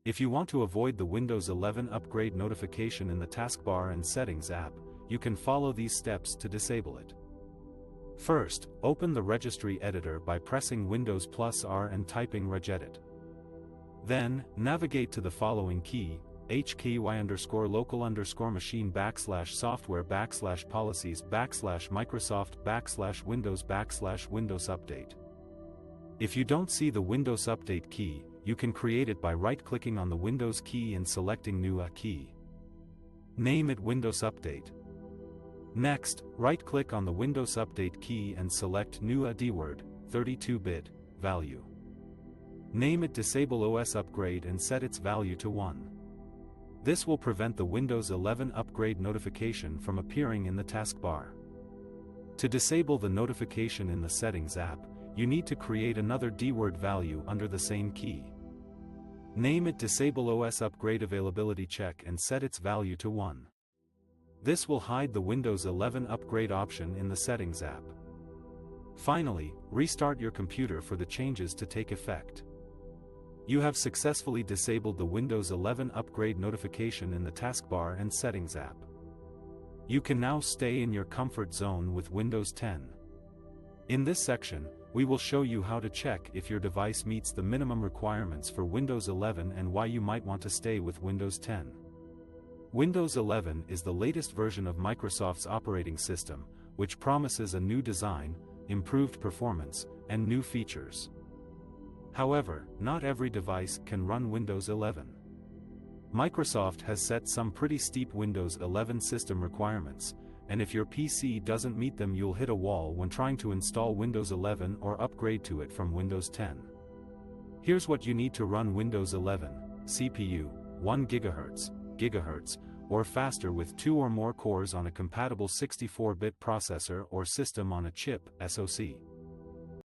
If you want to avoid the Windows 11 upgrade notification in the taskbar and Settings app, you can follow these steps to disable it. First, open the registry editor by pressing Windows +R and typing regedit. Then, navigate to the following key, HKY_local_machine/software/policies/Microsoft/Windows/Windows Update. If you don't see the Windows Update key, you can create it by right-clicking on the Windows key and selecting New A key. Name it Windows Update. Next, right-click on the Windows Update key and select New A DWORD, 32-bit, value. Name it Disable OS Upgrade and set its value to 1. This will prevent the Windows 11 upgrade notification from appearing in the taskbar. To disable the notification in the Settings app, you need to create another DWORD value under the same key. Name it Disable OS Upgrade Availability Check and set its value to 1. This will hide the Windows 11 upgrade option in the Settings app. Finally, restart your computer for the changes to take effect. You have successfully disabled the Windows 11 upgrade notification in the taskbar and Settings app. You can now stay in your comfort zone with Windows 10. In this section, we will show you how to check if your device meets the minimum requirements for Windows 11 and why you might want to stay with Windows 10. Windows 11 is the latest version of Microsoft's operating system, which promises a new design, improved performance, and new features. However, not every device can run Windows 11. Microsoft has set some pretty steep Windows 11 system requirements, and if your PC doesn't meet them, you'll hit a wall when trying to install Windows 11 or upgrade to it from Windows 10. Here's what you need to run Windows 11: CPU, 1 GHz, or faster with 2 or more cores on a compatible 64-bit processor or system on a chip, SoC.